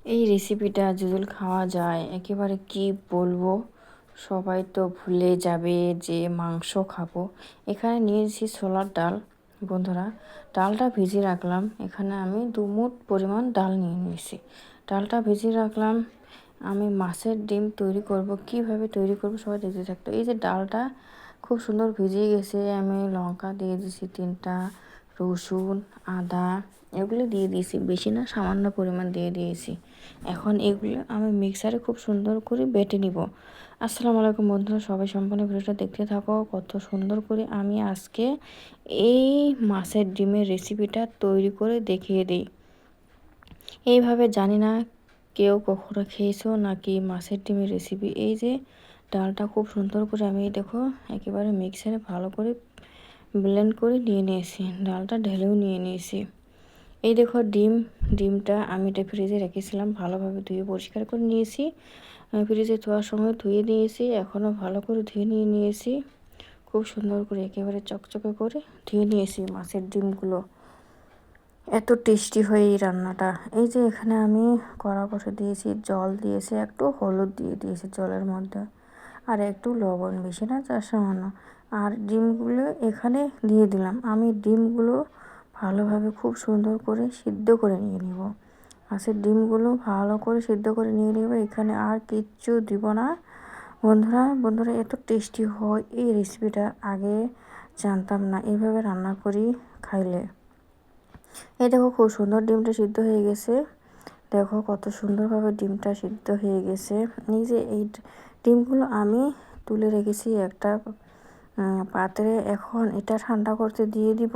এই রেসিপিটা যদি খাওয়া যায় একেবারে কি বলবো, সবাই তো ভুলে যাবে যে মাংস খাবো। এখানে নিয়েছি ছোলার ডাল। বন্ধুরা, ডালটা ভিজিয়ে রাখলাম। এখানে আমি 2 মুঠ পরিমাণ ডাল নিয়ে নিয়েছি। ডালটা ভিজিয়ে রাখলাম। আমি মাছের ডিম তৈরি করব, কিভাবে তৈরি করব সবাই দেখতে থাকতো। এই যে ডালটা খুব সুন্দর ভিজিয়ে গেছে, আমি লঙ্কা দিয়ে দিয়েছি 3টা, রসুন, আদা এগুলো দিয়ে দিয়েছি, বেশি না সামান্য পরিমাণ দিয়ে দিয়েছি। এখন এগুলো আমি মিক্সারে খুব সুন্দর করে বেটে নিব। আসসালামু আলাইকুম বন্ধুরা, সবাই সম্পূর্ণ ভিডিওটা দেখতে থাকো। কত সুন্দর করে আমি আজকে এই মাছের ডিমের রেসিপিটা তৈরি করে দেখিয়ে দিই। এইভাবে জানি না কেউ কখনো খেয়েছো নাকি মাছের ডিমের রেসিপি। এই যে ডালটা খুব সুন্দর করে আমি দেখো একেবারে মিক্সারে ভালো করে ব্লেন্ড করে নিয়ে নিয়েছি, ডালটা ঢেলেও নিয়ে নিয়েছি। এই দেখো ডিমটা আমি এটা ফ্রিজে রেখেছিলাম, ভালোভাবে ধুয়ে পরিষ্কার করে নিয়েছি। ফ্রিজে ধোয়ার সময় ধুয়ে নিয়েছি, এখনও ভালো করে ধুয়ে নিয়েছি। খুব সুন্দর করে একেবারে চকচকে করে ধুয়ে নিয়েছি মাছের ডিমগুলো। এত টেস্টি হয় এই রান্নাটা। এই যে এখানে আমি কড়া বসে দিয়েছি, জল দিয়েছি, একটু হলুদ দিয়ে দিয়েছি জলের মধ্যে, আর একটু লবণ, বেশি না, তার সামান্য। আর ডিমগুলো এখানে দিয়ে দিলাম। আমি ডিমগুলো ভালোভাবে খুব সুন্দর করে সিদ্ধ করে নিয়ে নেব। মাছের ডিমগুলো ভালো করে সিদ্ধ করে নিয়ে নেব। এখানে আর কিচ্ছু দিব না। বন্ধুরা এত টেস্টি হয় এই রেসিপিটা, আগে জানতাম না, এইভাবে রান্না করি খাইলে। এই দেখো খুব সুন্দর ডিমটা সিদ্ধ হয়ে গেছে। দেখো কত সুন্দরভাবে ডিমটা সিদ্ধ হয়ে গেছে। এই যে এই ডিমগুলো আমি তুলে রেখেছি একটা পাত্রে। এখন এটা ঠান্ডা করতে দিয়ে দিব।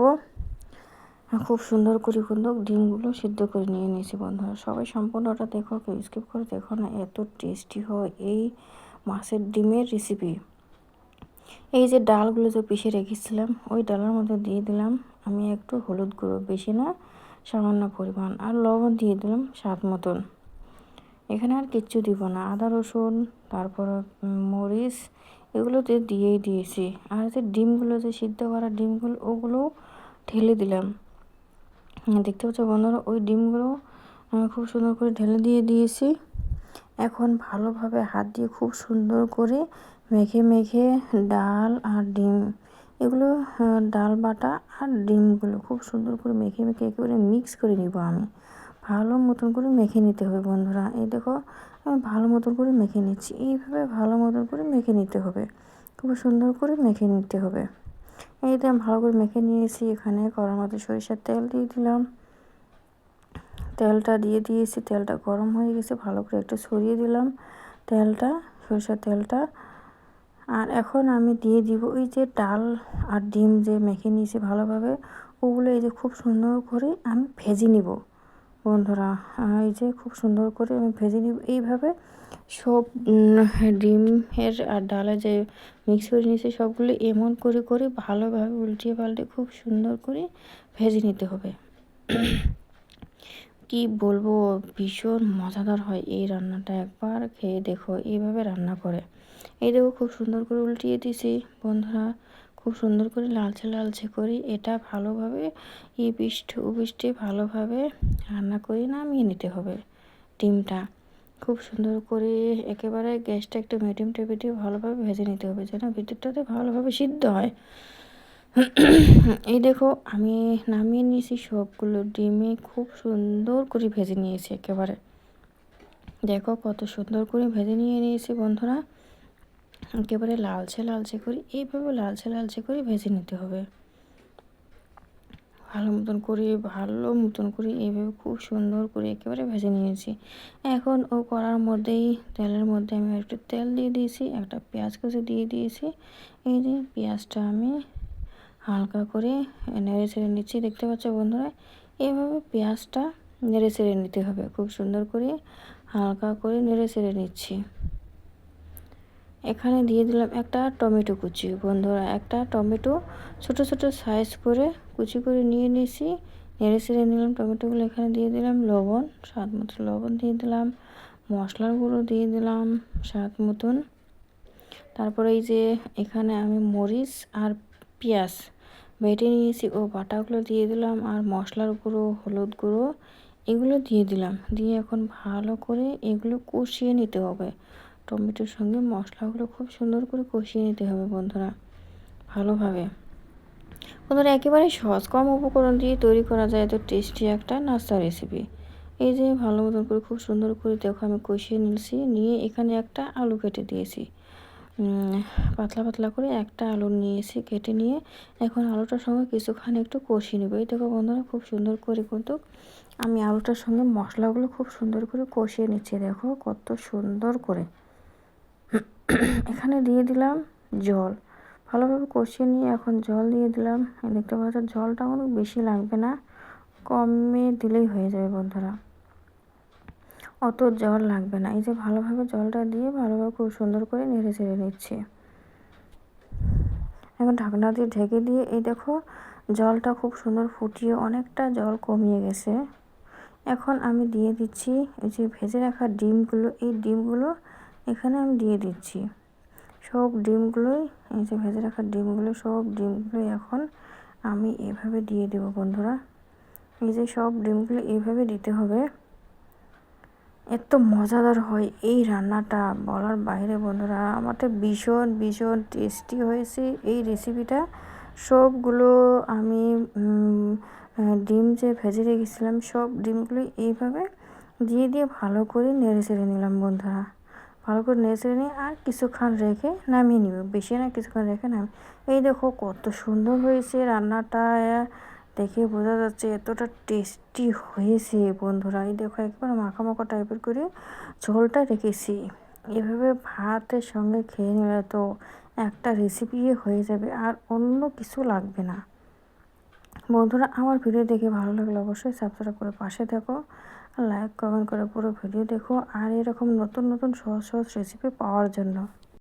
খুব সুন্দর করে কিন্তু ডিমগুলো সিদ্ধ করে নিয়ে নিয়েছি। বন্ধুরা সবাই সম্পূর্ণটা দেখো, কেউ স্কিপ করে দেখো না, এত টেস্টি হয় এই মাছের ডিমের রেসিপি। এই যে ডালগুলো যে পিষে রেখেছিলাম, ওই ডালের মধ্যে দিয়ে দিলাম আমি একটু হলুদ গুঁড়ো, বেশি না সামান্য পরিমাণ, আর লবণ দিয়ে দিলাম স্বাদ মতন। এখানে আর কিচ্ছু দিব না, আদা রসুন, তারপর মরিচ এগুলোতে দিয়েই দিয়েছি। আর যে ডিমগুলো, যে সিদ্ধ করা ডিমগুলো, ওগুলোও ঢেলে দিলাম। দেখতে পাচ্ছ বন্ধুরা, ওই ডিমগুলো আমি খুব সুন্দর করে ঢেলে দিয়ে দিয়েছি। এখন ভালোভাবে হাত দিয়ে খুব সুন্দর করে মেখে মেখে ডাল আর ডিম এগুলো, ডাল বাটা আর ডিমগুলো খুব সুন্দর করে মেখে মেখে একেবারে মিক্স করে নিব। আমি ভালো মতন করে মেখে নিতে হবে। বন্ধুরা এই দেখো আমি ভালো মতন করে মেখে নিচ্ছি। এইভাবে ভালো মতন করে মেখে নিতে হবে, খুব সুন্দর করে মেখে নিতে হবে। এই তো আমি ভালো করে মেখে নিয়েছি। এখানে কড়ার মধ্যে সরিষার তেল দিয়ে দিলাম। তেলটা দিয়ে দিয়েছি, তেলটা গরম হয়ে গেছে, ভালো করে একটু ছড়িয়ে দিলাম তেলটা, সরষের তেলটা। আর এখন আমি দিয়ে দিব ওই যে ডাল আর ডিম যে মেখে নিয়েছি ভালোভাবে, ওগুলো এই যে খুব সুন্দর করে আমি ভেজে নিব। বন্ধুরা এই যে খুব সুন্দর করে আমি ভেজে নিব। এইভাবে সব ডিমের আর ডালে যে মিক্স করে নিয়েছি সবগুলো এমন করে করে ভালোভাবে উল্টিয়ে পাল্টে খুব সুন্দর করে ভেজে নিতে হবে। কি বলবো, ভীষণ মজাদার হয় এই রান্নাটা, একবার খেয়ে দেখো এইভাবে রান্না করে। এই দেখো খুব সুন্দর করে উল্টিয়ে দিয়েছি। বন্ধুরা খুব সুন্দর করে লালচে লালচে করে এটা ভালোভাবে এই পিষ্টে ভালোভাবে রান্না করে নামিয়ে নিতে হবে। ডিমটা খুব সুন্দর করে একেবারে গ্যাসটা একটু মিডিয়াম টেপে দিয়ে ভালোভাবে ভেজে নিতে হবে, যেন ভিতরটাতে ভালোভাবে সিদ্ধ হয়। এই দেখো আমি নামিয়ে নিয়েছি সবগুলো ডিমে, খুব সুন্দর করে ভেজে নিয়েছি একেবারে। দেখো কত সুন্দর করে ভেজে নিয়েছি বন্ধুরা, একেবারে লালচে লালচে করে, এইভাবে লালচে লালচে করে ভেজে নিতে হবে ভালো মতন করে এইভাবে খুব সুন্দর করে একেবারে ভেজে নিয়েছি। এখন ও কড়ার মধ্যেই, তেলের মধ্যে আমি একটু তেল দিয়ে দিয়েছি, একটা পেঁয়াজ কুচি দিয়ে দিয়েছি। এই যে পেঁয়াজটা আমি হালকা করে নেড়ে ছেড়ে নিচ্ছি। দেখতে পাচ্ছ বন্ধুরা, এইভাবে পেঁয়াজটা নেড়ে ছেড়ে নিতে হবে, খুব সুন্দর করে হালকা করে নেড়ে ছেড়ে নিচ্ছি। এখানে দিয়ে দিলাম একটা টমেটো কুচি। বন্ধুরা একটা টমেটো ছোট ছোট সাইজ করে কুচি করে নিয়ে নিয়েছি, নেড়ে ছেড়ে নিলাম টমেটোগুলো। এখানে দিয়ে দিলাম লবণ, স্বাদ মতো লবণ দিয়ে দিলাম, মশলার গুঁড়ো দিয়ে দিলাম স্বাদ মতন। তারপরে এই যে এখানে আমি মরিচ আর পেঁয়াজ বেটে নিয়েছি, ও বাটাগুলো দিয়ে দিলাম, আর মশলার গুঁড়ো, হলুদ গুঁড়ো এগুলো দিয়ে দিলাম, দিয়ে এখন ভালো করে এগুলো কষিয়ে নিতে হবে। টমেটোর সঙ্গে মশলাগুলো খুব সুন্দর করে কষিয়ে নিতে হবে বন্ধুরা, ভালোভাবে। বন্ধুরা একেবারে সহজ, কম উপকরণ দিয়ে তৈরি করা যায় এত টেস্টি একটা নাস্তা রেসিপি। এই যে ভালো মতন করে খুব সুন্দর করে দেখো আমি কষিয়ে নিয়েছি, নিয়ে এখানে একটা আলু কেটে দিয়েছি। পাতলা পাতলা করে একটা আলু নিয়েছি, কেটে নিয়ে এখন আলুটার সঙ্গে কিছুক্ষণ একটু কষিয়ে নেবো। এই দেখো বন্ধুরা খুব সুন্দর করে কিন্তু আমি আলুটার সঙ্গে মশলাগুলো খুব সুন্দর করে কষিয়ে নিচ্ছি, দেখো কত সুন্দর করে। এখানে দিয়ে দিলাম জল, ভালোভাবে কষিয়ে নিয়ে এখন জল দিয়ে দিলাম। দেখতে পাচ্ছেন জলটা অনেক বেশি লাগবে না, কমে দিলেই হয়ে যাবে বন্ধুরা, অত জল লাগবে না। এই যে ভালোভাবে জলটা দিয়ে ভালোভাবে খুব সুন্দর করে নেড়ে চেড়ে নিচ্ছি। এখন ঢাকনা দিয়ে ঢেকে দিয়ে এই দেখো জলটা খুব সুন্দর ফুটিয়ে অনেকটা জল কমিয়ে গেছে। এখন আমি দিয়ে দিচ্ছি এই যে ভেজে রাখা ডিমগুলো, এই ডিমগুলো এখানে আমি দিয়ে দিচ্ছি। সব ডিমগুলোই, এই যে ভেজে রাখা ডিমগুলো, সব ডিমগুলোই এখন আমি এভাবে দিয়ে দেবো বন্ধুরা। এই যে সব ডিমগুলো এইভাবে দিতে হবে। এত মজাদার হয় এই রান্নাটা বলার বাইরে বন্ধুরা, আমারটা ভীষণ ভীষণ টেস্টি হয়েছে এই রেসিপিটা। সবগুলো আমি ডিম যে ভেজে রেখেছিলাম সব ডিমগুলো এইভাবে দিয়ে দিয়ে ভালো করে নেড়ে চেড়ে নিলাম বন্ধুরা। ভালো করে নেড়ে চেড়ে নিয়ে আর কিছুক্ষণ রেখে নামিয়ে নিব, বেশি না কিছুক্ষণ রেখে এই দেখো কত সুন্দর হয়েছে রান্নাটা, দেখে বোঝা যাচ্ছে এতটা টেস্টি হয়েছে বন্ধুরা। এই দেখো একবার মাখা মাখা টাইপের করে ঝোলটা রেখেছি, এভাবে ভাতের সঙ্গে খেয়ে নিলে তো একটা রেসিপি হয়ে যাবে, আর অন্য কিছু লাগবে না বন্ধুরা। আমার ভিডিও দেখে ভালো লাগলে অবশ্যই সাবস্ক্রাইব করে পাশে দেখো, লাইক কমেন্ট করে পুরো ভিডিও দেখো, আর এরকম নতুন নতুন সহজ সহজ রেসিপি পাওয়ার জন্য।